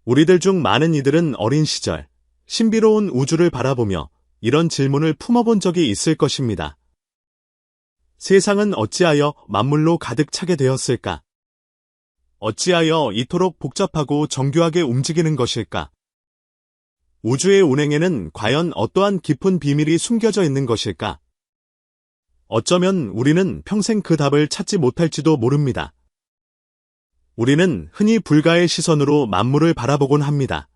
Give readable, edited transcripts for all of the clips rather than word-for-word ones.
우리들 중 많은 이들은 어린 시절, 신비로운 우주를 바라보며 이런 질문을 품어본 적이 있을 것입니다. 세상은 어찌하여 만물로 가득 차게 되었을까? 어찌하여 이토록 복잡하고 정교하게 움직이는 것일까? 우주의 운행에는 과연 어떠한 깊은 비밀이 숨겨져 있는 것일까? 어쩌면 우리는 평생 그 답을 찾지 못할지도 모릅니다. 우리는 흔히 불가의 시선으로 만물을 바라보곤 합니다.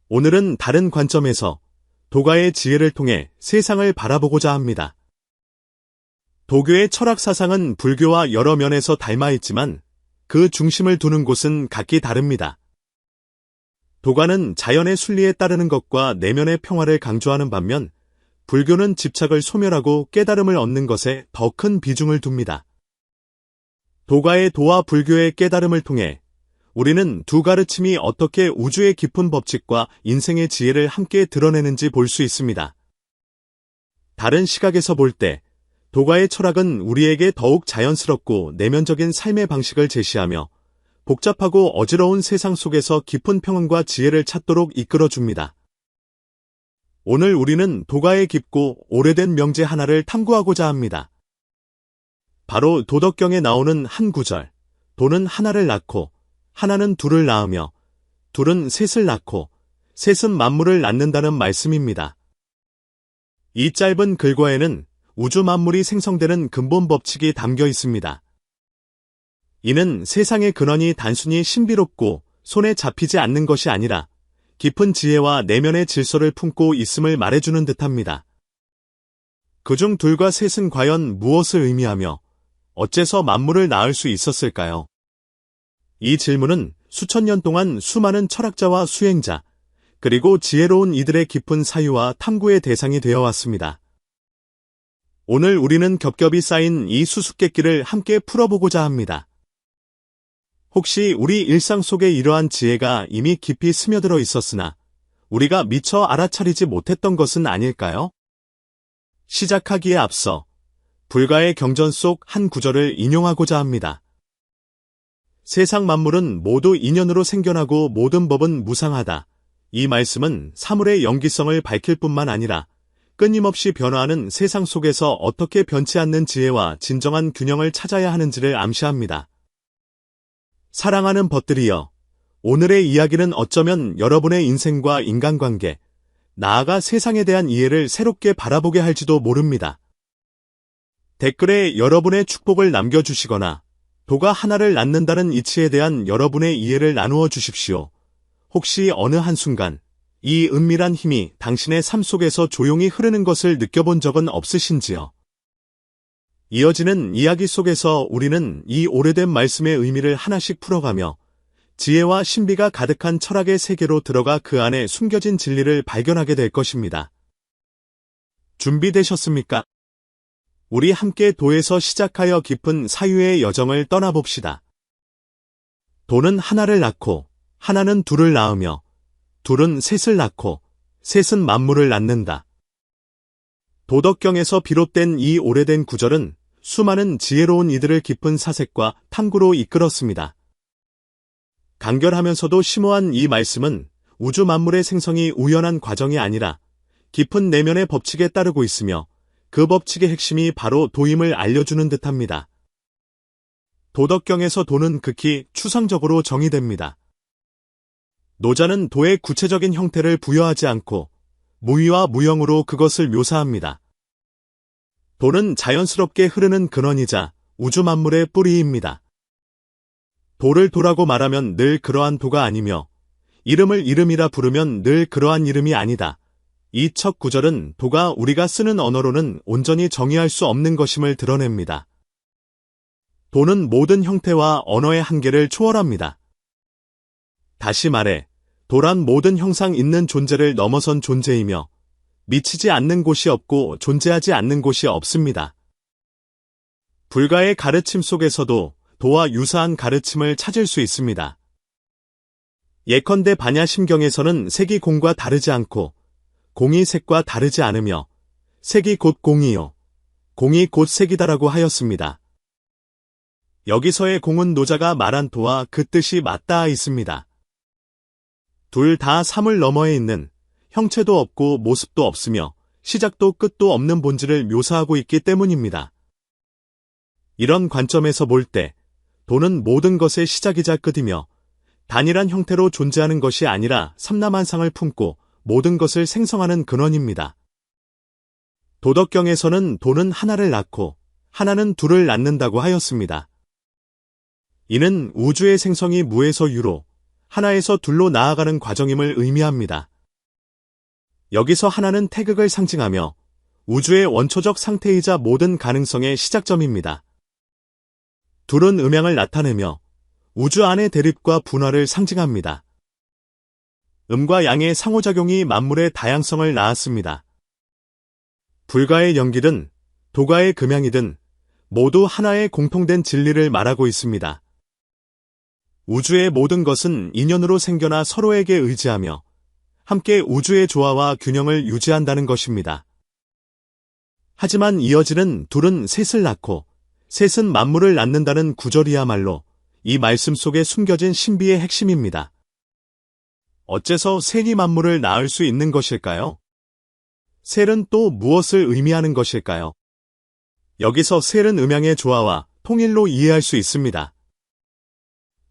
오늘은 다른 관점에서 도가의 지혜를 통해 세상을 바라보고자 합니다. 도교의 철학 사상은 불교와 여러 면에서 닮아 있지만 그 중심을 두는 곳은 각기 다릅니다. 도가는 자연의 순리에 따르는 것과 내면의 평화를 강조하는 반면 불교는 집착을 소멸하고 깨달음을 얻는 것에 더 큰 비중을 둡니다. 도가의 도와 불교의 깨달음을 통해 우리는 두 가르침이 어떻게 우주의 깊은 법칙과 인생의 지혜를 함께 드러내는지 볼 수 있습니다. 다른 시각에서 볼 때 도가의 철학은 우리에게 더욱 자연스럽고 내면적인 삶의 방식을 제시하며 복잡하고 어지러운 세상 속에서 깊은 평온과 지혜를 찾도록 이끌어줍니다. 오늘 우리는 도가의 깊고 오래된 명제 하나를 탐구하고자 합니다. 바로 도덕경에 나오는 한 구절, 도는 하나를 낳고 하나는 둘을 낳으며 둘은 셋을 낳고 셋은 만물을 낳는다는 말씀입니다. 이 짧은 글과에는 우주 만물이 생성되는 근본 법칙이 담겨 있습니다. 이는 세상의 근원이 단순히 신비롭고 손에 잡히지 않는 것이 아니라 깊은 지혜와 내면의 질서를 품고 있음을 말해주는 듯합니다. 그중 둘과 셋은 과연 무엇을 의미하며 어째서 만물을 낳을 수 있었을까요? 이 질문은 수천 년 동안 수많은 철학자와 수행자, 그리고 지혜로운 이들의 깊은 사유와 탐구의 대상이 되어 왔습니다. 오늘 우리는 겹겹이 쌓인 이 수수께끼를 함께 풀어보고자 합니다. 혹시 우리 일상 속에 이러한 지혜가 이미 깊이 스며들어 있었으나 우리가 미처 알아차리지 못했던 것은 아닐까요? 시작하기에 앞서 불가의 경전 속 한 구절을 인용하고자 합니다. 세상 만물은 모두 인연으로 생겨나고 모든 법은 무상하다. 이 말씀은 사물의 영기성을 밝힐 뿐만 아니라 끊임없이 변화하는 세상 속에서 어떻게 변치 않는 지혜와 진정한 균형을 찾아야 하는지를 암시합니다. 사랑하는 벗들이여, 오늘의 이야기는 어쩌면 여러분의 인생과 인간관계, 나아가 세상에 대한 이해를 새롭게 바라보게 할지도 모릅니다. 댓글에 여러분의 축복을 남겨주시거나 도가 하나를 낳는다는 이치에 대한 여러분의 이해를 나누어 주십시오. 혹시 어느 한순간 이 은밀한 힘이 당신의 삶 속에서 조용히 흐르는 것을 느껴본 적은 없으신지요? 이어지는 이야기 속에서 우리는 이 오래된 말씀의 의미를 하나씩 풀어가며 지혜와 신비가 가득한 철학의 세계로 들어가 그 안에 숨겨진 진리를 발견하게 될 것입니다. 준비되셨습니까? 우리 함께 도에서 시작하여 깊은 사유의 여정을 떠나봅시다. 도는 하나를 낳고 하나는 둘을 낳으며 둘은 셋을 낳고 셋은 만물을 낳는다. 도덕경에서 비롯된 이 오래된 구절은 수많은 지혜로운 이들을 깊은 사색과 탐구로 이끌었습니다. 간결하면서도 심오한 이 말씀은 우주 만물의 생성이 우연한 과정이 아니라 깊은 내면의 법칙에 따르고 있으며 그 법칙의 핵심이 바로 도임을 알려주는 듯합니다. 도덕경에서 도는 극히 추상적으로 정의됩니다. 노자는 도의 구체적인 형태를 부여하지 않고 무의와 무형으로 그것을 묘사합니다. 도는 자연스럽게 흐르는 근원이자 우주 만물의 뿌리입니다. 도를 도라고 말하면 늘 그러한 도가 아니며 이름을 이름이라 부르면 늘 그러한 이름이 아니다. 이 첫 구절은 도가 우리가 쓰는 언어로는 온전히 정의할 수 없는 것임을 드러냅니다. 도는 모든 형태와 언어의 한계를 초월합니다. 다시 말해, 도란 모든 형상 있는 존재를 넘어선 존재이며 미치지 않는 곳이 없고 존재하지 않는 곳이 없습니다. 불가의 가르침 속에서도 도와 유사한 가르침을 찾을 수 있습니다. 예컨대 반야심경에서는 색이 공과 다르지 않고 공이 색과 다르지 않으며 색이 곧 공이요 공이 곧 색이다라고 하였습니다. 여기서의 공은 노자가 말한 도와 그 뜻이 맞닿아 있습니다. 둘 다 사물 너머에 있는 형체도 없고 모습도 없으며 시작도 끝도 없는 본질을 묘사하고 있기 때문입니다. 이런 관점에서 볼 때 도는 모든 것의 시작이자 끝이며 단일한 형태로 존재하는 것이 아니라 삼라만상을 품고 모든 것을 생성하는 근원입니다. 도덕경에서는 도는 하나를 낳고 하나는 둘을 낳는다고 하였습니다. 이는 우주의 생성이 무에서 유로, 하나에서 둘로 나아가는 과정임을 의미합니다. 여기서 하나는 태극을 상징하며 우주의 원초적 상태이자 모든 가능성의 시작점입니다. 둘은 음양을 나타내며 우주 안의 대립과 분화를 상징합니다. 음과 양의 상호작용이 만물의 다양성을 낳았습니다. 불가의 연기든 도가의 금양이든 모두 하나의 공통된 진리를 말하고 있습니다. 우주의 모든 것은 인연으로 생겨나 서로에게 의지하며 함께 우주의 조화와 균형을 유지한다는 것입니다. 하지만 이어지는 둘은 셋을 낳고 셋은 만물을 낳는다는 구절이야말로 이 말씀 속에 숨겨진 신비의 핵심입니다. 어째서 셋이 만물을 낳을 수 있는 것일까요? 셋은 또 무엇을 의미하는 것일까요? 여기서 셋은 음양의 조화와 통일로 이해할 수 있습니다.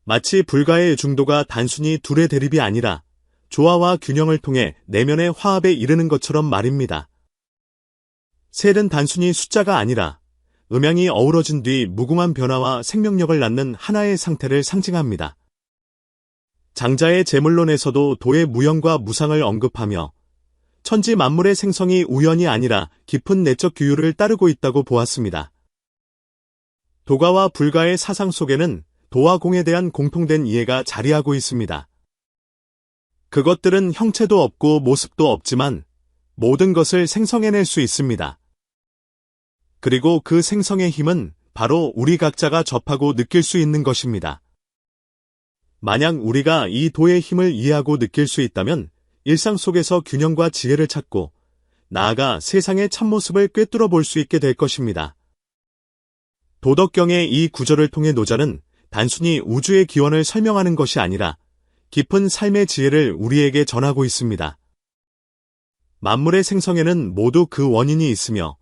마치 불가의 중도가 단순히 둘의 대립이 아니라 조화와 균형을 통해 내면의 화합에 이르는 것처럼 말입니다. 셋은 단순히 숫자가 아니라 음양이 어우러진 뒤 무궁한 변화와 생명력을 낳는 하나의 상태를 상징합니다. 장자의 제물론에서도 도의 무형과 무상을 언급하며 천지 만물의 생성이 우연이 아니라 깊은 내적 규율을 따르고 있다고 보았습니다. 도가와 불가의 사상 속에는 도와 공에 대한 공통된 이해가 자리하고 있습니다. 그것들은 형체도 없고 모습도 없지만 모든 것을 생성해낼 수 있습니다. 그리고 그 생성의 힘은 바로 우리 각자가 접하고 느낄 수 있는 것입니다. 만약 우리가 이 도의 힘을 이해하고 느낄 수 있다면 일상 속에서 균형과 지혜를 찾고 나아가 세상의 참모습을 꿰뚫어 볼 수 있게 될 것입니다. 도덕경의 이 구절을 통해 노자는 단순히 우주의 기원을 설명하는 것이 아니라 깊은 삶의 지혜를 우리에게 전하고 있습니다. 만물의 생성에는 모두 그 원인이 있으며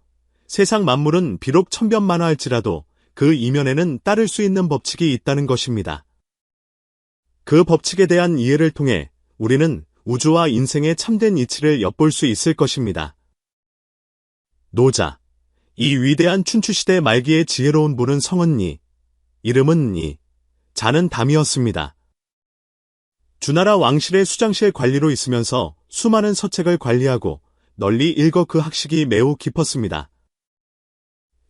세상 만물은 비록 천변만화할지라도 그 이면에는 따를 수 있는 법칙이 있다는 것입니다. 그 법칙에 대한 이해를 통해 우리는 우주와 인생의 참된 이치를 엿볼 수 있을 것입니다. 노자, 이 위대한 춘추시대 말기의 지혜로운 분은 성은 니, 이름은 니, 자는 담이었습니다. 주나라 왕실의 수장실 관리로 있으면서 수많은 서책을 관리하고 널리 읽어 그 학식이 매우 깊었습니다.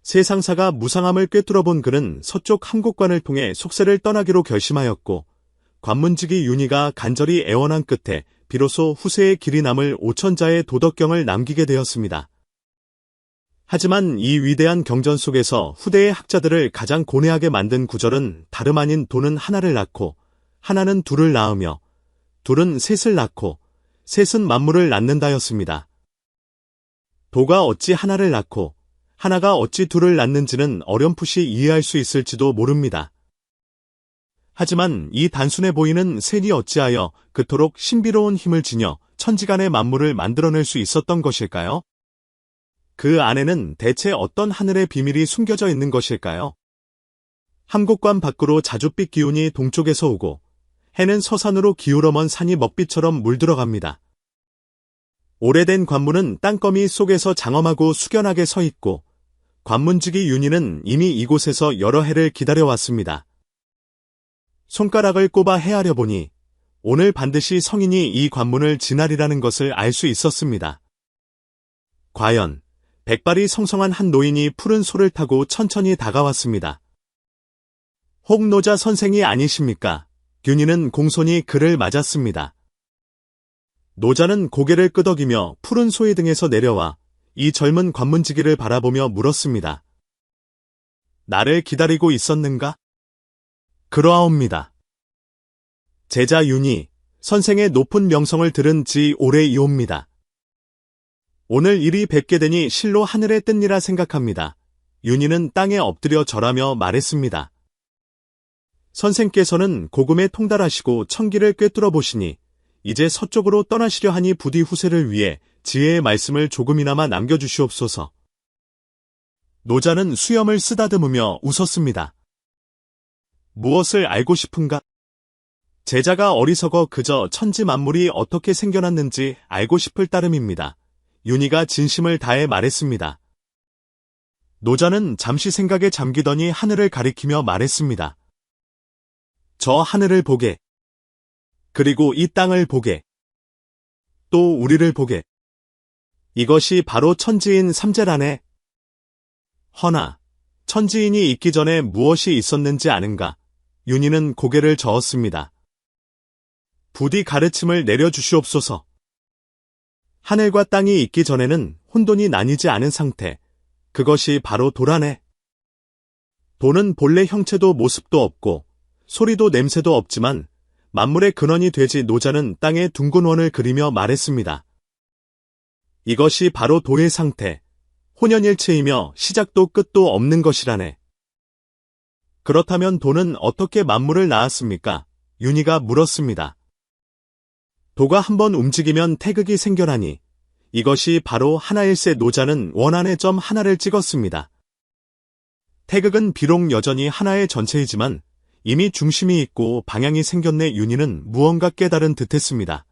세상사가 무상함을 꿰뚫어본 그는 서쪽 함곡관을 통해 속세를 떠나기로 결심하였고 관문직이 윤희가 간절히 애원한 끝에 비로소 후세의 길이 남을 5천자의 도덕경을 남기게 되었습니다. 하지만 이 위대한 경전 속에서 후대의 학자들을 가장 고뇌하게 만든 구절은 다름 아닌 도는 하나를 낳고 하나는 둘을 낳으며 둘은 셋을 낳고 셋은 만물을 낳는다였습니다. 도가 어찌 하나를 낳고 하나가 어찌 둘을 낳는지는 어렴풋이 이해할 수 있을지도 모릅니다. 하지만 이 단순해 보이는 셋이 어찌하여 그토록 신비로운 힘을 지녀 천지간의 만물을 만들어낼 수 있었던 것일까요? 그 안에는 대체 어떤 하늘의 비밀이 숨겨져 있는 것일까요? 함곡관 밖으로 자줏빛 기운이 동쪽에서 오고 해는 서산으로 기울어 먼 산이 먹빛처럼 물들어갑니다. 오래된 관문은 땅거미 속에서 장엄하고 숙연하게 서 있고 관문직이 윤희는 이미 이곳에서 여러 해를 기다려왔습니다. 손가락을 꼽아 헤아려 보니 오늘 반드시 성인이 이 관문을 지나리라는 것을 알 수 있었습니다. 과연 백발이 성성한 한 노인이 푸른 소를 타고 천천히 다가왔습니다. 혹노자 선생이 아니십니까? 윤희는 공손히 그를 맞았습니다. 노자는 고개를 끄덕이며 푸른 소의 등에서 내려와 이 젊은 관문지기를 바라보며 물었습니다. 나를 기다리고 있었는가? 그러하옵니다. 제자 윤희, 선생의 높은 명성을 들은 지 오래이옵니다. 오늘 이리 뵙게 되니 실로 하늘에 뜬이라 생각합니다. 윤희는 땅에 엎드려 절하며 말했습니다. 선생께서는 고금에 통달하시고 천기를 꿰뚫어 보시니 이제 서쪽으로 떠나시려 하니 부디 후세를 위해 지혜의 말씀을 조금이나마 남겨주시옵소서. 노자는 수염을 쓰다듬으며 웃었습니다. 무엇을 알고 싶은가? 제자가 어리석어 그저 천지 만물이 어떻게 생겨났는지 알고 싶을 따름입니다. 윤희가 진심을 다해 말했습니다. 노자는 잠시 생각에 잠기더니 하늘을 가리키며 말했습니다. 저 하늘을 보게. 그리고 이 땅을 보게. 또 우리를 보게. 이것이 바로 천지인 삼재라네. 허나 천지인이 있기 전에 무엇이 있었는지 아는가? 윤희는 고개를 저었습니다. 부디 가르침을 내려주시옵소서. 하늘과 땅이 있기 전에는 혼돈이 나뉘지 않은 상태, 그것이 바로 도라네. 도는 본래 형체도 모습도 없고 소리도 냄새도 없지만 만물의 근원이 되지. 노자는 땅의 둥근 원을 그리며 말했습니다. 이것이 바로 도의 상태, 혼연일체이며 시작도 끝도 없는 것이라네. 그렇다면 도는 어떻게 만물을 낳았습니까? 윤희가 물었습니다. 도가 한번 움직이면 태극이 생겨나니 이것이 바로 하나일세. 노자는 원안의 점 하나를 찍었습니다. 태극은 비록 여전히 하나의 전체이지만 이미 중심이 있고 방향이 생겼네. 윤희는 무언가 깨달은 듯했습니다.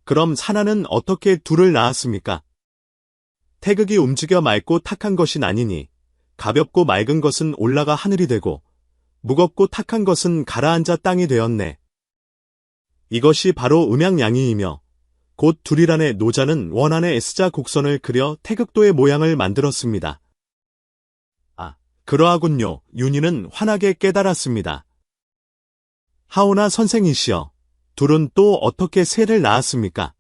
그럼 하나는 어떻게 둘을 낳았습니까? 태극이 움직여 맑고 탁한 것이 아니니 가볍고 맑은 것은 올라가 하늘이 되고 무겁고 탁한 것은 가라앉아 땅이 되었네. 이것이 바로 음양양이이며 곧 둘이라네. 노자는 원안의 S자 곡선을 그려 태극도의 모양을 만들었습니다. 아, 그러하군요. 윤희는 환하게 깨달았습니다. 하오나 선생이시여, 둘은 또 어떻게 새를 낳았습니까?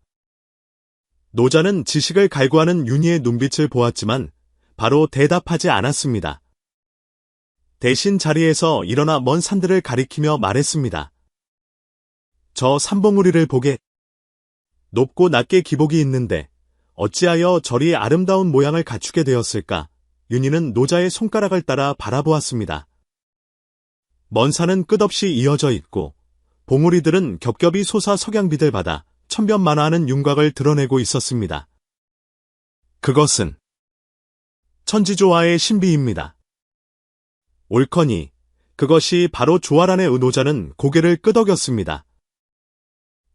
노자는 지식을 갈구하는 윤희의 눈빛을 보았지만 바로 대답하지 않았습니다. 대신 자리에서 일어나 먼 산들을 가리키며 말했습니다. 저 삼봉우리를 보게. 높고 낮게 기복이 있는데 어찌하여 저리 아름다운 모양을 갖추게 되었을까? 윤희는 노자의 손가락을 따라 바라보았습니다. 먼 산은 끝없이 이어져 있고 봉우리들은 겹겹이 솟아 석양빛을 받아 천변만화하는 윤곽을 드러내고 있었습니다. 그것은 천지조화의 신비입니다. 옳거니 그것이 바로 조화라네. 노자는 고개를 끄덕였습니다.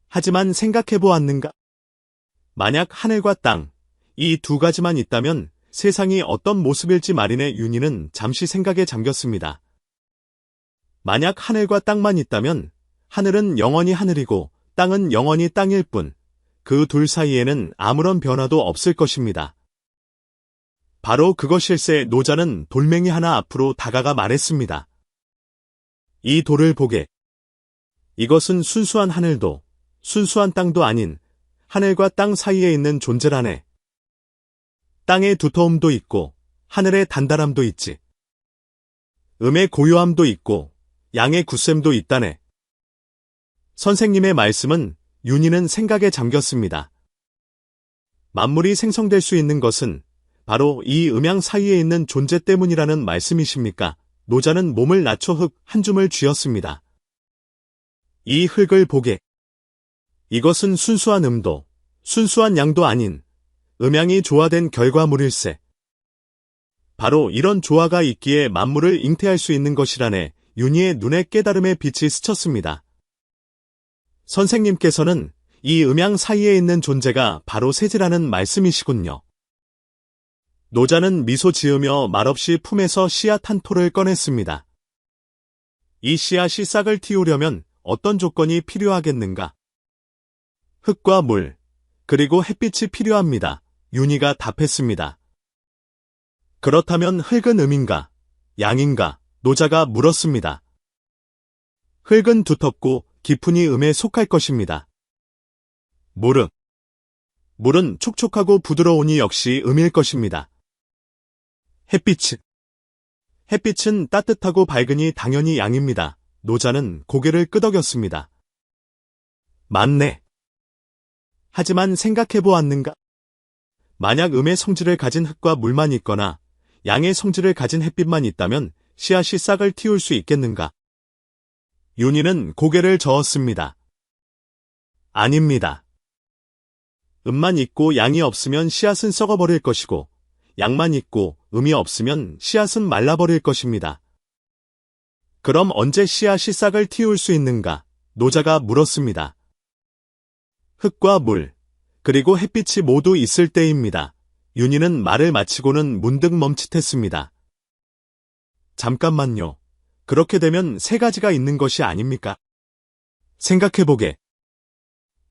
하지만 생각해보았는가? 만약 하늘과 땅, 이 두 가지만 있다면 세상이 어떤 모습일지 말이네. 윤희는 잠시 생각에 잠겼습니다. 만약 하늘과 땅만 있다면 하늘은 영원히 하늘이고 땅은 영원히 땅일 뿐, 그 둘 사이에는 아무런 변화도 없을 것입니다. 바로 그것일세. 노자는 돌멩이 하나 앞으로 다가가 말했습니다. 이 돌을 보게. 이것은 순수한 하늘도 순수한 땅도 아닌 하늘과 땅 사이에 있는 존재라네. 땅의 두터움도 있고 하늘의 단단함도 있지. 음의 고요함도 있고 양의 굳셈도 있다네. 선생님의 말씀은 윤희는 생각에 잠겼습니다. 만물이 생성될 수 있는 것은 바로 이 음양 사이에 있는 존재 때문이라는 말씀이십니까? 노자는 몸을 낮춰 흙 한 줌을 쥐었습니다. 이 흙을 보게. 이것은 순수한 음도 순수한 양도 아닌 음양이 조화된 결과물일세. 바로 이런 조화가 있기에 만물을 잉태할 수 있는 것이라네. 윤희의 눈에 깨달음의 빛이 스쳤습니다. 선생님께서는 이 음양 사이에 있는 존재가 바로 세지라는 말씀이시군요. 노자는 미소 지으며 말없이 품에서 씨앗 한 토를 꺼냈습니다. 이 씨앗이 싹을 틔우려면 어떤 조건이 필요하겠는가? 흙과 물, 그리고 햇빛이 필요합니다. 윤희가 답했습니다. 그렇다면 흙은 음인가, 양인가? 노자가 물었습니다. 흙은 두텁고 깊으니 음에 속할 것입니다. 물은 촉촉하고 부드러우니 역시 음일 것입니다. 햇빛은 따뜻하고 밝으니 당연히 양입니다. 노자는 고개를 끄덕였습니다. 맞네. 하지만 생각해보았는가? 만약 음의 성질을 가진 흙과 물만 있거나 양의 성질을 가진 햇빛만 있다면 씨앗이 싹을 틔울 수 있겠는가? 윤희는 고개를 저었습니다. 아닙니다. 음만 있고 양이 없으면 씨앗은 썩어버릴 것이고, 양만 있고 음이 없으면 씨앗은 말라버릴 것입니다. 그럼 언제 씨앗이 싹을 틔울 수 있는가? 노자가 물었습니다. 흙과 물, 그리고 햇빛이 모두 있을 때입니다. 윤희는 말을 마치고는 문득 멈칫했습니다. 잠깐만요. 그렇게 되면 세 가지가 있는 것이 아닙니까? 생각해보게.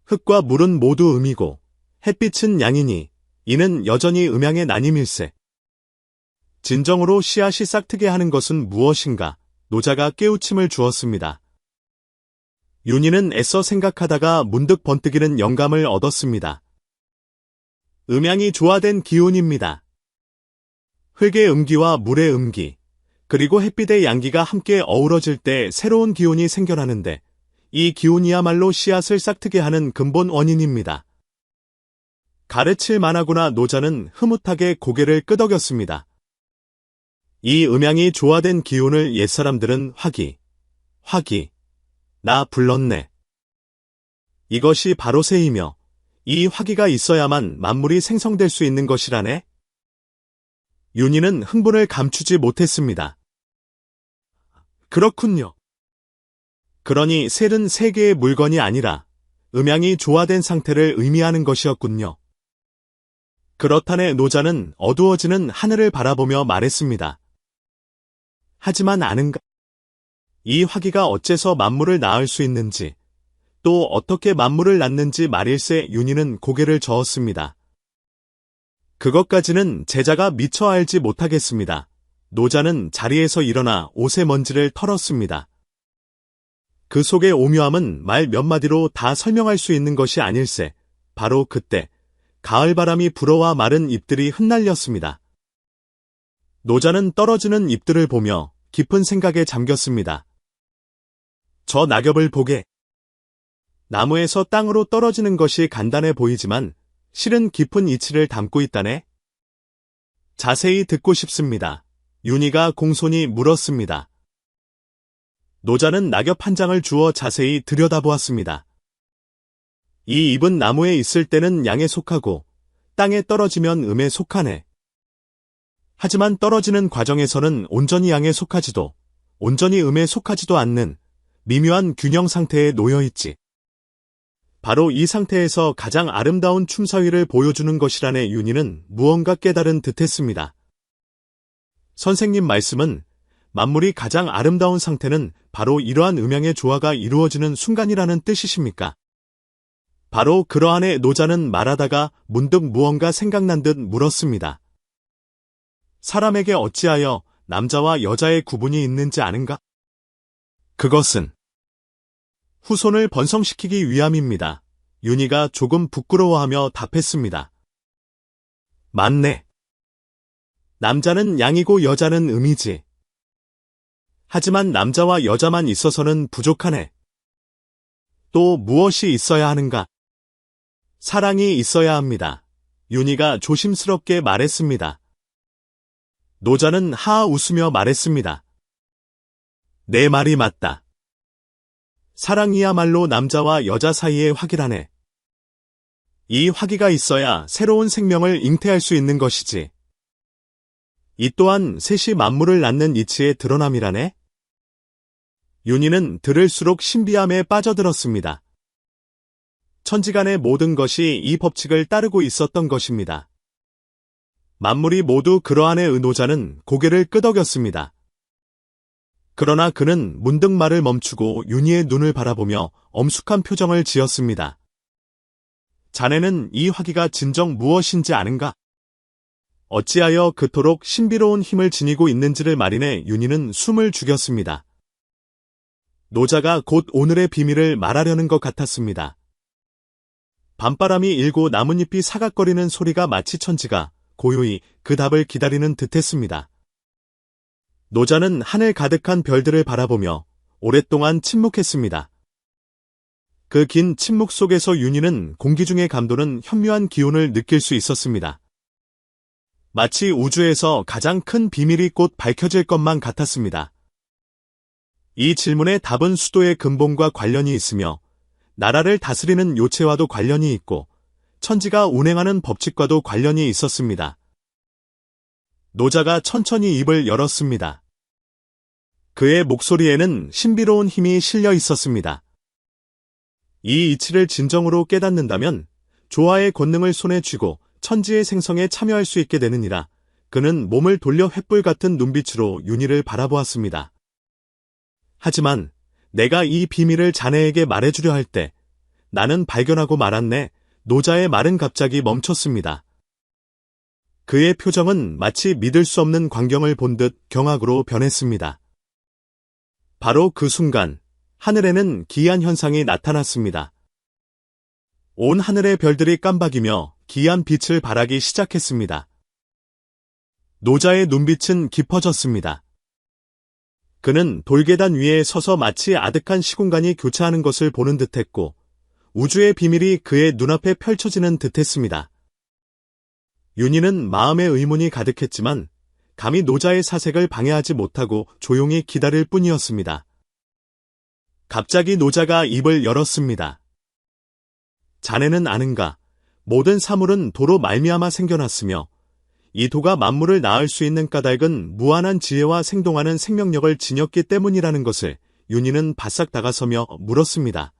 흙과 물은 모두 음이고, 햇빛은 양이니, 이는 여전히 음양의 나님일세. 진정으로 씨앗이 싹트게 하는 것은 무엇인가? 노자가 깨우침을 주었습니다. 윤희는 애써 생각하다가 문득 번뜩이는 영감을 얻었습니다. 음양이 조화된 기운입니다. 흙의 음기와 물의 음기, 그리고 햇빛의 양기가 함께 어우러질 때 새로운 기운이 생겨나는데, 이 기운이야말로 씨앗을 싹트게 하는 근본 원인입니다. 가르칠 만하구나. 노자는 흐뭇하게 고개를 끄덕였습니다. 이 음양이 조화된 기운을 옛사람들은 화기, 나 불렀네. 이것이 바로 새이며, 이 화기가 있어야만 만물이 생성될 수 있는 것이라네. 윤희는 흥분을 감추지 못했습니다. 그렇군요. 그러니 셀은 세 개의 물건이 아니라 음양이 조화된 상태를 의미하는 것이었군요. 그렇다네. 노자는 어두워지는 하늘을 바라보며 말했습니다. 하지만 아는가? 이 화기가 어째서 만물을 낳을 수 있는지, 또 어떻게 만물을 낳는지 말일세. 윤희는 고개를 저었습니다. 그것까지는 제자가 미처 알지 못하겠습니다. 노자는 자리에서 일어나 옷의 먼지를 털었습니다. 그 속의 오묘함은 말 몇 마디로 다 설명할 수 있는 것이 아닐세. 바로 그때 가을바람이 불어와 마른 잎들이 흩날렸습니다. 노자는 떨어지는 잎들을 보며 깊은 생각에 잠겼습니다. 저 낙엽을 보게. 나무에서 땅으로 떨어지는 것이 간단해 보이지만 실은 깊은 이치를 담고 있다네. 자세히 듣고 싶습니다. 윤희가 공손히 물었습니다. 노자는 낙엽 한 장을 주어 자세히 들여다보았습니다. 이 잎은 나무에 있을 때는 양에 속하고 땅에 떨어지면 음에 속하네. 하지만 떨어지는 과정에서는 온전히 양에 속하지도 온전히 음에 속하지도 않는 미묘한 균형 상태에 놓여있지. 바로 이 상태에서 가장 아름다운 춤사위를 보여주는 것이라네. 윤희는 무언가 깨달은 듯했습니다. 선생님 말씀은 만물이 가장 아름다운 상태는 바로 이러한 음양의 조화가 이루어지는 순간이라는 뜻이십니까? 바로 그러하네. 노자는 말하다가 문득 무언가 생각난 듯 물었습니다. 사람에게 어찌하여 남자와 여자의 구분이 있는지 아는가? 그것은 후손을 번성시키기 위함입니다. 윤희가 조금 부끄러워하며 답했습니다. 맞네. 남자는 양이고 여자는 음이지. 하지만 남자와 여자만 있어서는 부족하네. 또 무엇이 있어야 하는가? 사랑이 있어야 합니다. 윤희가 조심스럽게 말했습니다. 노자는 하하 웃으며 말했습니다. 내 말이 맞다. 사랑이야말로 남자와 여자 사이의 화기라네. 이 화기가 있어야 새로운 생명을 잉태할 수 있는 것이지. 이 또한 셋이 만물을 낳는 이치의 드러남이라네. 윤희는 들을수록 신비함에 빠져들었습니다. 천지간의 모든 것이 이 법칙을 따르고 있었던 것입니다. 만물이 모두 그러하네. 노자는 고개를 끄덕였습니다. 그러나 그는 문득 말을 멈추고 윤희의 눈을 바라보며 엄숙한 표정을 지었습니다. 자네는 이 화기가 진정 무엇인지 아는가? 어찌하여 그토록 신비로운 힘을 지니고 있는지를 말이네. 윤희는 숨을 죽였습니다. 노자가 곧 오늘의 비밀을 말하려는 것 같았습니다. 밤바람이 일고 나뭇잎이 사각거리는 소리가 마치 천지가 고요히 그 답을 기다리는 듯했습니다. 노자는 하늘 가득한 별들을 바라보며 오랫동안 침묵했습니다. 그 긴 침묵 속에서 윤희는 공기 중에 감도는 현묘한 기운을 느낄 수 있었습니다. 마치 우주에서 가장 큰 비밀이 곧 밝혀질 것만 같았습니다. 이 질문의 답은 수도의 근본과 관련이 있으며 나라를 다스리는 요체와도 관련이 있고 천지가 운행하는 법칙과도 관련이 있었습니다. 노자가 천천히 입을 열었습니다. 그의 목소리에는 신비로운 힘이 실려 있었습니다. 이 이치를 진정으로 깨닫는다면 조화의 권능을 손에 쥐고 천지의 생성에 참여할 수 있게 되느니라. 그는 몸을 돌려 횃불 같은 눈빛으로 윤희를 바라보았습니다. 하지만 내가 이 비밀을 자네에게 말해주려 할 때 나는 발견하고 말았네. 노자의 말은 갑자기 멈췄습니다. 그의 표정은 마치 믿을 수 없는 광경을 본 듯 경악으로 변했습니다. 바로 그 순간 하늘에는 기이한 현상이 나타났습니다. 온 하늘의 별들이 깜박이며 기이한 빛을 발하기 시작했습니다. 노자의 눈빛은 깊어졌습니다. 그는 돌계단 위에 서서 마치 아득한 시공간이 교차하는 것을 보는 듯했고 우주의 비밀이 그의 눈앞에 펼쳐지는 듯했습니다. 윤희는 마음에 의문이 가득했지만 감히 노자의 사색을 방해하지 못하고 조용히 기다릴 뿐이었습니다. 갑자기 노자가 입을 열었습니다. 자네는 아는가? 모든 사물은 도로 말미암아 생겨났으며 이 도가 만물을 낳을 수 있는 까닭은 무한한 지혜와 생동하는 생명력을 지녔기 때문이라는 것을 윤희는 바싹 다가서며 물었습니다.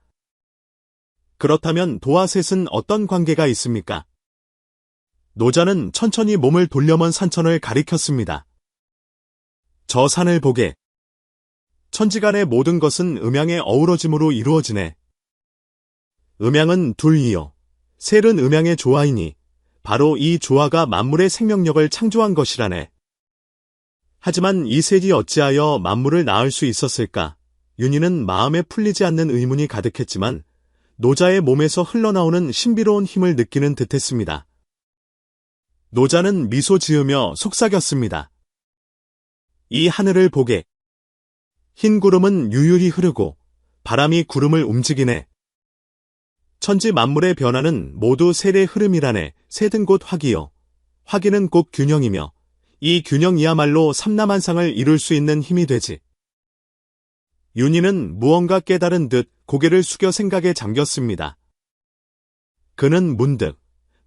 그렇다면 도와 셋은 어떤 관계가 있습니까? 노자는 천천히 몸을 돌려먼 산천을 가리켰습니다. 저 산을 보게. 천지간의 모든 것은 음양의 어우러짐으로 이루어지네. 음양은 둘이요. 셀은 음양의 조화이니 바로 이 조화가 만물의 생명력을 창조한 것이라네. 하지만 이 셀이 어찌하여 만물을 낳을 수 있었을까? 윤희는 마음에 풀리지 않는 의문이 가득했지만 노자의 몸에서 흘러나오는 신비로운 힘을 느끼는 듯했습니다. 노자는 미소 지으며 속삭였습니다. 이 하늘을 보게. 흰 구름은 유유히 흐르고 바람이 구름을 움직이네. 천지 만물의 변화는 모두 셀의 흐름이라네. 셀은 곧 화기요. 화기는 곧 균형이며 이 균형이야말로 삼라만상을 이룰 수 있는 힘이 되지. 윤희는 무언가 깨달은 듯 고개를 숙여 생각에 잠겼습니다. 그는 문득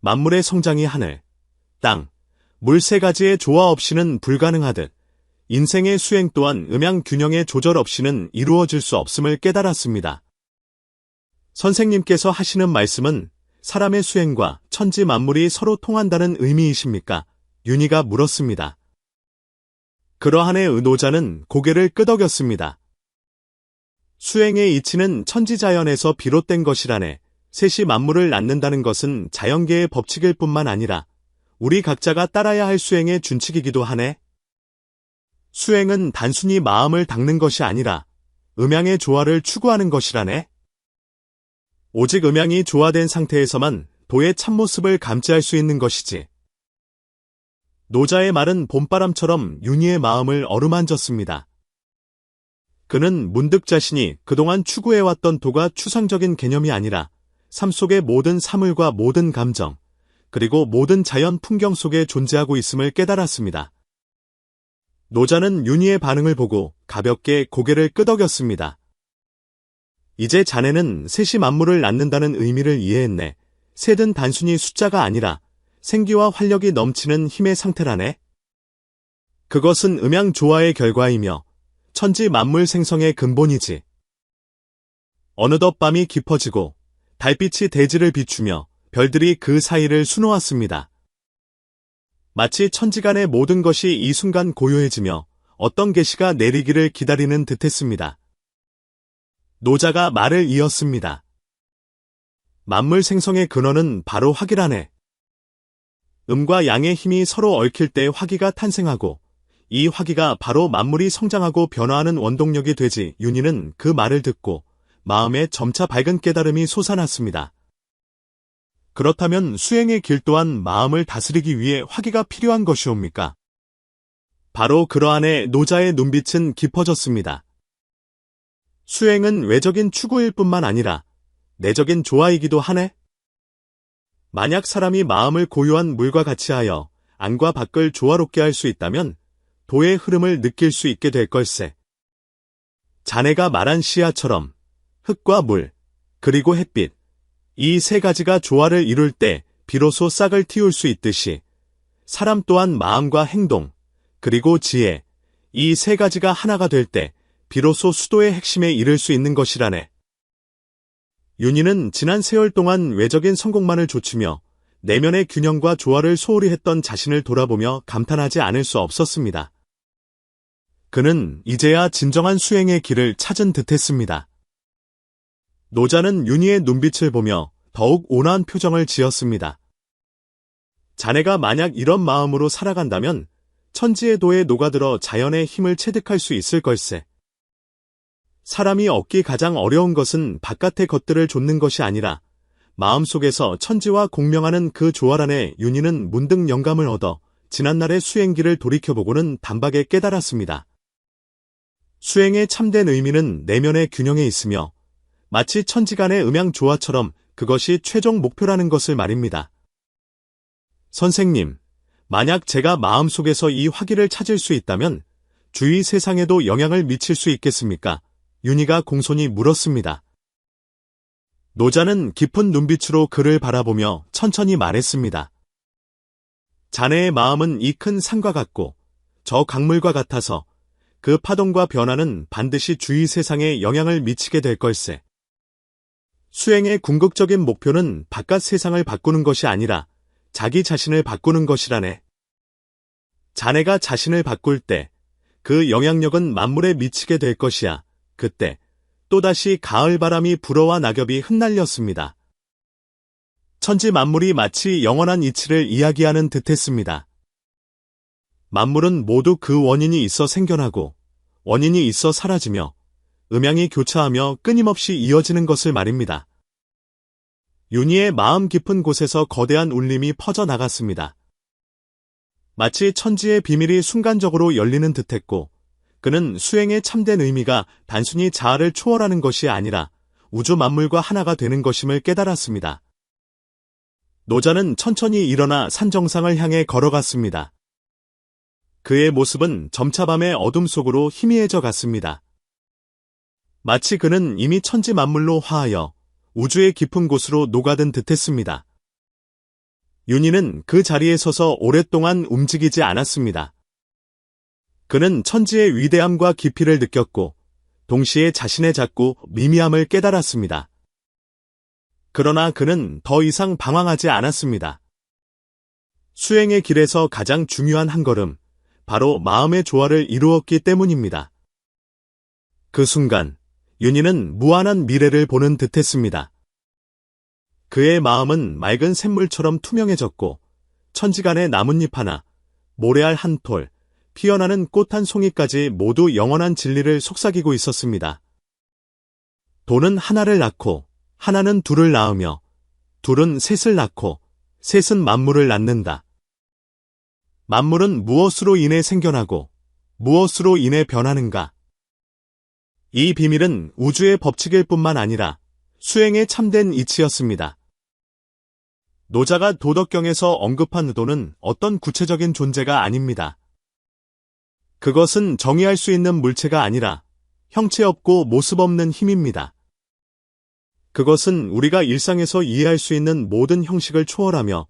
만물의 성장이 하늘, 땅, 물 세 가지의 조화 없이는 불가능하듯 인생의 수행 또한 음양 균형의 조절 없이는 이루어질 수 없음을 깨달았습니다. 선생님께서 하시는 말씀은 사람의 수행과 천지 만물이 서로 통한다는 의미이십니까? 윤희가 물었습니다. 그러하네. 노자는 고개를 끄덕였습니다. 수행의 이치는 천지자연에서 비롯된 것이라네. 셋이 만물을 낳는다는 것은 자연계의 법칙일 뿐만 아니라 우리 각자가 따라야 할 수행의 준칙이기도 하네. 수행은 단순히 마음을 닦는 것이 아니라 음양의 조화를 추구하는 것이라네. 오직 음양이 조화된 상태에서만 도의 참모습을 감지할 수 있는 것이지. 노자의 말은 봄바람처럼 윤희의 마음을 어루만졌습니다. 그는 문득 자신이 그동안 추구해왔던 도가 추상적인 개념이 아니라 삶 속의 모든 사물과 모든 감정, 그리고 모든 자연 풍경 속에 존재하고 있음을 깨달았습니다. 노자는 윤희의 반응을 보고 가볍게 고개를 끄덕였습니다. 이제 자네는 셋이 만물을 낳는다는 의미를 이해했네. 셋은 단순히 숫자가 아니라 생기와 활력이 넘치는 힘의 상태라네. 그것은 음양 조화의 결과이며 천지 만물 생성의 근본이지. 어느덧 밤이 깊어지고 달빛이 대지를 비추며 별들이 그 사이를 수놓았습니다. 마치 천지간의 모든 것이 이 순간 고요해지며 어떤 계시가 내리기를 기다리는 듯했습니다. 노자가 말을 이었습니다. 만물 생성의 근원은 바로 화기라네. 음과 양의 힘이 서로 얽힐 때 화기가 탄생하고 이 화기가 바로 만물이 성장하고 변화하는 원동력이 되지. 윤희는 그 말을 듣고 마음에 점차 밝은 깨달음이 솟아났습니다. 그렇다면 수행의 길 또한 마음을 다스리기 위해 화기가 필요한 것이옵니까? 바로 그러하네. 노자의 눈빛은 깊어졌습니다. 수행은 외적인 추구일 뿐만 아니라 내적인 조화이기도 하네. 만약 사람이 마음을 고요한 물과 같이 하여 안과 밖을 조화롭게 할 수 있다면 도의 흐름을 느낄 수 있게 될 걸세. 자네가 말한 시야처럼 흙과 물, 그리고 햇빛. 이 세 가지가 조화를 이룰 때 비로소 싹을 틔울 수 있듯이 사람 또한 마음과 행동, 그리고 지혜, 이 세 가지가 하나가 될 때 비로소 수도의 핵심에 이를 수 있는 것이라네. 윤희는 지난 세월 동안 외적인 성공만을 좇으며 내면의 균형과 조화를 소홀히 했던 자신을 돌아보며 감탄하지 않을 수 없었습니다. 그는 이제야 진정한 수행의 길을 찾은 듯했습니다. 노자는 윤희의 눈빛을 보며 더욱 온화한 표정을 지었습니다. 자네가 만약 이런 마음으로 살아간다면 천지의 도에 녹아들어 자연의 힘을 체득할 수 있을 걸세. 사람이 얻기 가장 어려운 것은 바깥의 것들을 좇는 것이 아니라 마음속에서 천지와 공명하는 그 조화 안에 윤희는 문득 영감을 얻어 지난날의 수행길을 돌이켜보고는 단박에 깨달았습니다. 수행의 참된 의미는 내면의 균형에 있으며 마치 천지간의 음양조화처럼 그것이 최종 목표라는 것을 말입니다. 선생님, 만약 제가 마음속에서 이 화기를 찾을 수 있다면 주위 세상에도 영향을 미칠 수 있겠습니까? 윤희가 공손히 물었습니다. 노자는 깊은 눈빛으로 그를 바라보며 천천히 말했습니다. 자네의 마음은 이 큰 산과 같고 저 강물과 같아서 그 파동과 변화는 반드시 주위 세상에 영향을 미치게 될 걸세. 수행의 궁극적인 목표는 바깥 세상을 바꾸는 것이 아니라 자기 자신을 바꾸는 것이라네. 자네가 자신을 바꿀 때 그 영향력은 만물에 미치게 될 것이야. 그때 또다시 가을바람이 불어와 낙엽이 흩날렸습니다. 천지 만물이 마치 영원한 이치를 이야기하는 듯했습니다. 만물은 모두 그 원인이 있어 생겨나고 원인이 있어 사라지며 음양이 교차하며 끊임없이 이어지는 것을 말입니다. 윤희의 마음 깊은 곳에서 거대한 울림이 퍼져나갔습니다. 마치 천지의 비밀이 순간적으로 열리는 듯했고 그는 수행의 참된 의미가 단순히 자아를 초월하는 것이 아니라 우주 만물과 하나가 되는 것임을 깨달았습니다. 노자는 천천히 일어나 산 정상을 향해 걸어갔습니다. 그의 모습은 점차 밤의 어둠 속으로 희미해져 갔습니다. 마치 그는 이미 천지 만물로 화하여 우주의 깊은 곳으로 녹아든 듯했습니다. 윤희는 그 자리에 서서 오랫동안 움직이지 않았습니다. 그는 천지의 위대함과 깊이를 느꼈고 동시에 자신의 작고 미미함을 깨달았습니다. 그러나 그는 더 이상 방황하지 않았습니다. 수행의 길에서 가장 중요한 한 걸음, 바로 마음의 조화를 이루었기 때문입니다. 그 순간 윤희는 무한한 미래를 보는 듯했습니다. 그의 마음은 맑은 샘물처럼 투명해졌고 천지간의 나뭇잎 하나, 모래알 한 톨, 피어나는 꽃 한 송이까지 모두 영원한 진리를 속삭이고 있었습니다. 도는 하나를 낳고 하나는 둘을 낳으며 둘은 셋을 낳고 셋은 만물을 낳는다. 만물은 무엇으로 인해 생겨나고 무엇으로 인해 변하는가? 이 비밀은 우주의 법칙일 뿐만 아니라 수행의 참된 이치였습니다. 노자가 도덕경에서 언급한 의도는 어떤 구체적인 존재가 아닙니다. 그것은 정의할 수 있는 물체가 아니라 형체 없고 모습 없는 힘입니다. 그것은 우리가 일상에서 이해할 수 있는 모든 형식을 초월하며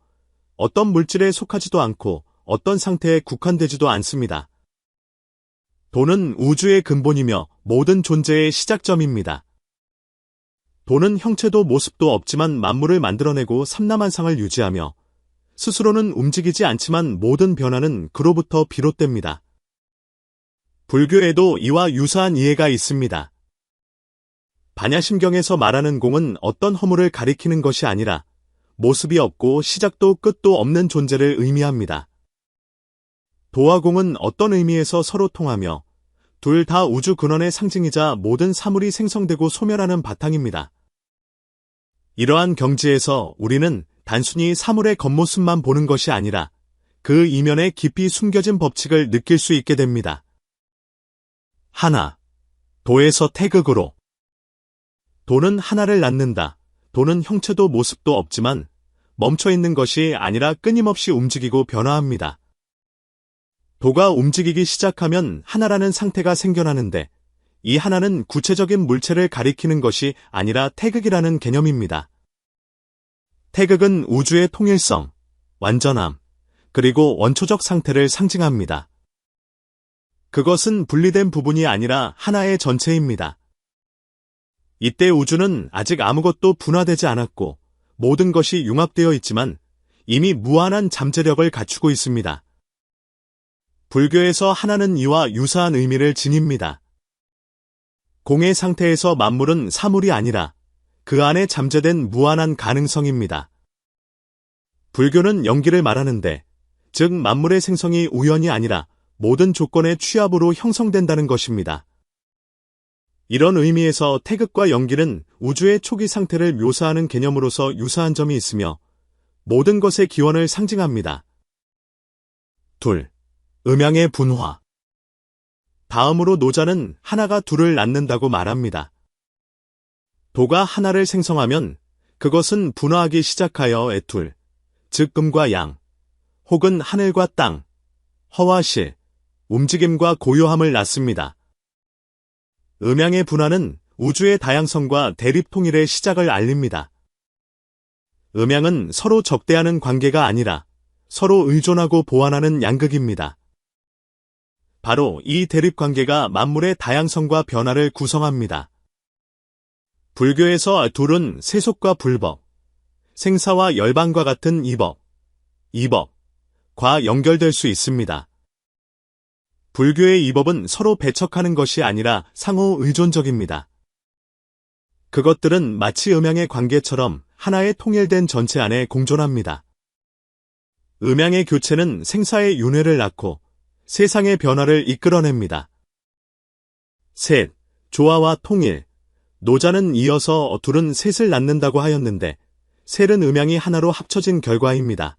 어떤 물질에 속하지도 않고 어떤 상태에 국한되지도 않습니다. 도는 우주의 근본이며 모든 존재의 시작점입니다. 도는 형체도 모습도 없지만 만물을 만들어내고 삼라만상을 유지하며 스스로는 움직이지 않지만 모든 변화는 그로부터 비롯됩니다. 불교에도 이와 유사한 이해가 있습니다. 반야심경에서 말하는 공은 어떤 허물을 가리키는 것이 아니라 모습이 없고 시작도 끝도 없는 존재를 의미합니다. 도와 공은 어떤 의미에서 서로 통하며 둘 다 우주 근원의 상징이자 모든 사물이 생성되고 소멸하는 바탕입니다. 이러한 경지에서 우리는 단순히 사물의 겉모습만 보는 것이 아니라 그 이면에 깊이 숨겨진 법칙을 느낄 수 있게 됩니다. 하나, 도에서 태극으로. 도는 하나를 낳는다. 도는 형체도 모습도 없지만 멈춰있는 것이 아니라 끊임없이 움직이고 변화합니다. 도가 움직이기 시작하면 하나라는 상태가 생겨나는데 이 하나는 구체적인 물체를 가리키는 것이 아니라 태극이라는 개념입니다. 태극은 우주의 통일성, 완전함, 그리고 원초적 상태를 상징합니다. 그것은 분리된 부분이 아니라 하나의 전체입니다. 이때 우주는 아직 아무것도 분화되지 않았고 모든 것이 융합되어 있지만 이미 무한한 잠재력을 갖추고 있습니다. 불교에서 하나는 이와 유사한 의미를 지닙니다. 공의 상태에서 만물은 사물이 아니라 그 안에 잠재된 무한한 가능성입니다. 불교는 영기를 말하는데, 즉 만물의 생성이 우연이 아니라 모든 조건의 취합으로 형성된다는 것입니다. 이런 의미에서 태극과 영기는 우주의 초기 상태를 묘사하는 개념으로서 유사한 점이 있으며 모든 것의 기원을 상징합니다. 둘, 음양의 분화. 다음으로 노자는 하나가 둘을 낳는다고 말합니다. 도가 하나를 생성하면 그것은 분화하기 시작하여 애둘, 즉 금과 양, 혹은 하늘과 땅, 허와 실, 움직임과 고요함을 낳습니다. 음양의 분화는 우주의 다양성과 대립 통일의 시작을 알립니다. 음양은 서로 적대하는 관계가 아니라 서로 의존하고 보완하는 양극입니다. 바로 이 대립 관계가 만물의 다양성과 변화를 구성합니다. 불교에서 둘은 세속과 불법, 생사와 열반과 같은 이법과 연결될 수 있습니다. 불교의 이법은 서로 배척하는 것이 아니라 상호 의존적입니다. 그것들은 마치 음양의 관계처럼 하나의 통일된 전체 안에 공존합니다. 음양의 교체는 생사의 윤회를 낳고 세상의 변화를 이끌어냅니다. 셋, 조화와 통일. 노자는 이어서 둘은 셋을 낳는다고 하였는데 셋은 음양이 하나로 합쳐진 결과입니다.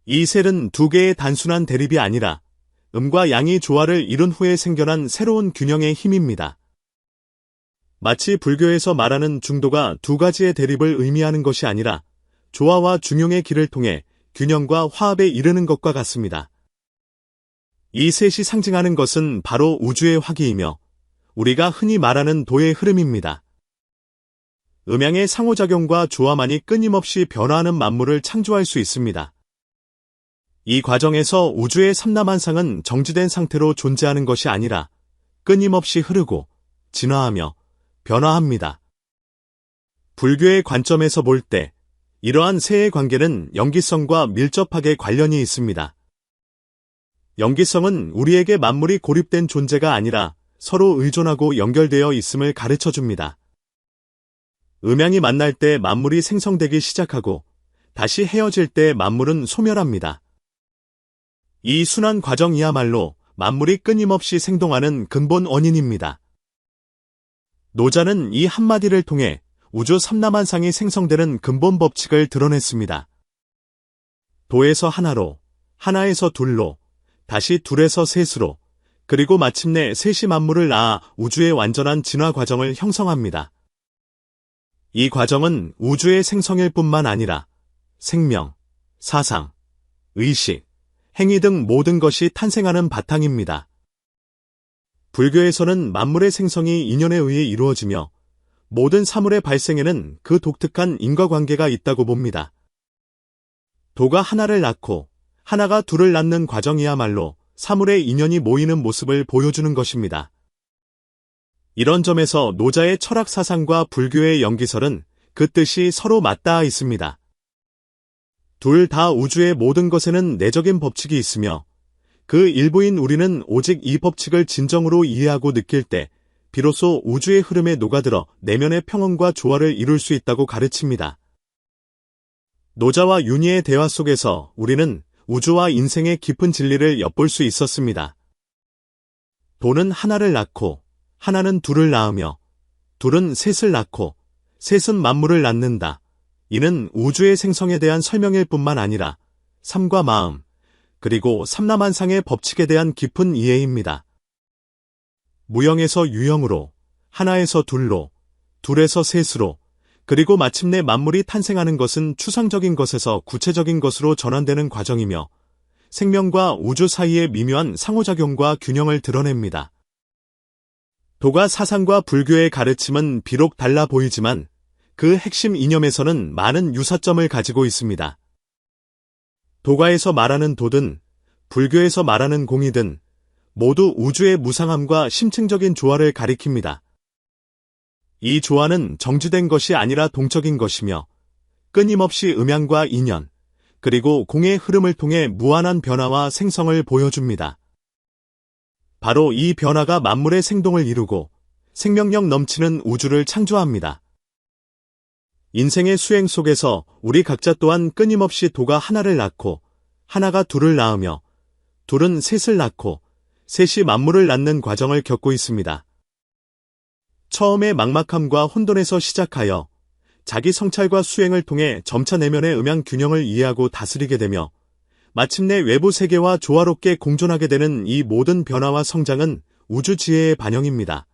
이 셋은 두 개의 단순한 대립이 아니라 음과 양이 조화를 이룬 후에 생겨난 새로운 균형의 힘입니다. 마치 불교에서 말하는 중도가 두 가지의 대립을 의미하는 것이 아니라 조화와 중용의 길을 통해 균형과 화합에 이르는 것과 같습니다. 이 셋이 상징하는 것은 바로 우주의 화기이며 우리가 흔히 말하는 도의 흐름입니다. 음양의 상호작용과 조화만이 끊임없이 변화하는 만물을 창조할 수 있습니다. 이 과정에서 우주의 삼라만상은 정지된 상태로 존재하는 것이 아니라 끊임없이 흐르고 진화하며 변화합니다. 불교의 관점에서 볼 때 이러한 세의 관계는 영기성과 밀접하게 관련이 있습니다. 영기성은 우리에게 만물이 고립된 존재가 아니라 서로 의존하고 연결되어 있음을 가르쳐줍니다. 음양이 만날 때 만물이 생성되기 시작하고 다시 헤어질 때 만물은 소멸합니다. 이 순환 과정이야말로 만물이 끊임없이 생동하는 근본 원인입니다. 노자는 이 한마디를 통해 우주 삼라만상이 생성되는 근본 법칙을 드러냈습니다. 도에서 하나로, 하나에서 둘로, 다시 둘에서 셋으로, 그리고 마침내 셋이 만물을 낳아 우주의 완전한 진화 과정을 형성합니다. 이 과정은 우주의 생성일 뿐만 아니라 생명, 사상, 의식, 행위 등 모든 것이 탄생하는 바탕입니다. 불교에서는 만물의 생성이 인연에 의해 이루어지며 모든 사물의 발생에는 그 독특한 인과관계가 있다고 봅니다. 도가 하나를 낳고 하나가 둘을 낳는 과정이야말로 사물의 인연이 모이는 모습을 보여주는 것입니다. 이런 점에서 노자의 철학 사상과 불교의 영기설은 그 뜻이 서로 맞닿아 있습니다. 둘 다 우주의 모든 것에는 내적인 법칙이 있으며 그 일부인 우리는 오직 이 법칙을 진정으로 이해하고 느낄 때 비로소 우주의 흐름에 녹아들어 내면의 평온과 조화를 이룰 수 있다고 가르칩니다. 노자와 윤희의 대화 속에서 우리는 우주와 인생의 깊은 진리를 엿볼 수 있었습니다. 도는 하나를 낳고 하나는 둘을 낳으며 둘은 셋을 낳고 셋은 만물을 낳는다. 이는 우주의 생성에 대한 설명일 뿐만 아니라 삶과 마음, 그리고 삼라만상의 법칙에 대한 깊은 이해입니다. 무형에서 유형으로, 하나에서 둘로, 둘에서 셋으로, 그리고 마침내 만물이 탄생하는 것은 추상적인 것에서 구체적인 것으로 전환되는 과정이며 생명과 우주 사이의 미묘한 상호작용과 균형을 드러냅니다. 도가 사상과 불교의 가르침은 비록 달라 보이지만 그 핵심 이념에서는 많은 유사점을 가지고 있습니다. 도가에서 말하는 도든 불교에서 말하는 공이든 모두 우주의 무상함과 심층적인 조화를 가리킵니다. 이 조화는 정지된 것이 아니라 동적인 것이며 끊임없이 음양과 인연, 그리고 공의 흐름을 통해 무한한 변화와 생성을 보여줍니다. 바로 이 변화가 만물의 생동을 이루고 생명력 넘치는 우주를 창조합니다. 인생의 수행 속에서 우리 각자 또한 끊임없이 도가 하나를 낳고 하나가 둘을 낳으며 둘은 셋을 낳고 셋이 만물을 낳는 과정을 겪고 있습니다. 처음에 막막함과 혼돈에서 시작하여 자기 성찰과 수행을 통해 점차 내면의 음양 균형을 이해하고 다스리게 되며 마침내 외부 세계와 조화롭게 공존하게 되는 이 모든 변화와 성장은 우주 지혜의 반영입니다.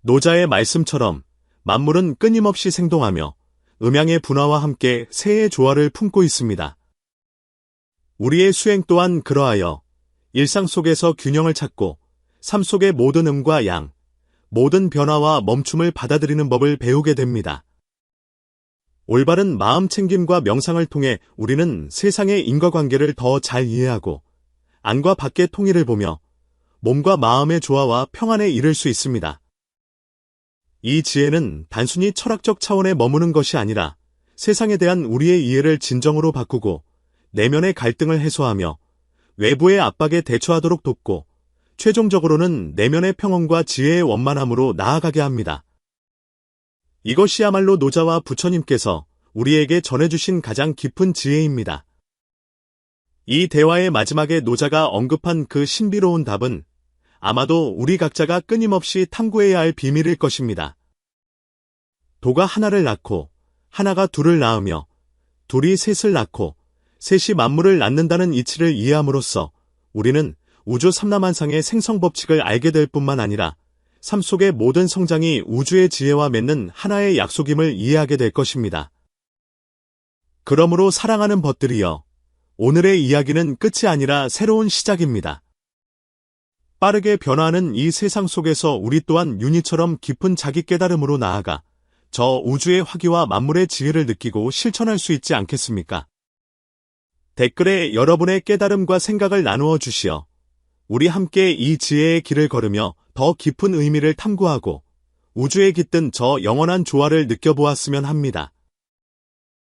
노자의 말씀처럼 만물은 끊임없이 생동하며 음양의 분화와 함께 세의 조화를 품고 있습니다. 우리의 수행 또한 그러하여 일상 속에서 균형을 찾고 삶 속의 모든 음과 양, 모든 변화와 멈춤을 받아들이는 법을 배우게 됩니다. 올바른 마음 챙김과 명상을 통해 우리는 세상의 인과관계를 더 잘 이해하고 안과 밖의 통일을 보며 몸과 마음의 조화와 평안에 이를 수 있습니다. 이 지혜는 단순히 철학적 차원에 머무는 것이 아니라 세상에 대한 우리의 이해를 진정으로 바꾸고 내면의 갈등을 해소하며 외부의 압박에 대처하도록 돕고 최종적으로는 내면의 평온과 지혜의 원만함으로 나아가게 합니다. 이것이야말로 노자와 부처님께서 우리에게 전해주신 가장 깊은 지혜입니다. 이 대화의 마지막에 노자가 언급한 그 신비로운 답은 아마도 우리 각자가 끊임없이 탐구해야 할 비밀일 것입니다. 도가 하나를 낳고 하나가 둘을 낳으며 둘이 셋을 낳고 셋이 만물을 낳는다는 이치를 이해함으로써 우리는 우주 삼라만상의 생성 법칙을 알게 될 뿐만 아니라 삶 속의 모든 성장이 우주의 지혜와 맺는 하나의 약속임을 이해하게 될 것입니다. 그러므로 사랑하는 벗들이여, 오늘의 이야기는 끝이 아니라 새로운 시작입니다. 빠르게 변화하는 이 세상 속에서 우리 또한 윤희처럼 깊은 자기 깨달음으로 나아가 저 우주의 화기와 만물의 지혜를 느끼고 실천할 수 있지 않겠습니까? 댓글에 여러분의 깨달음과 생각을 나누어 주시어 우리 함께 이 지혜의 길을 걸으며 더 깊은 의미를 탐구하고 우주에 깃든 저 영원한 조화를 느껴보았으면 합니다.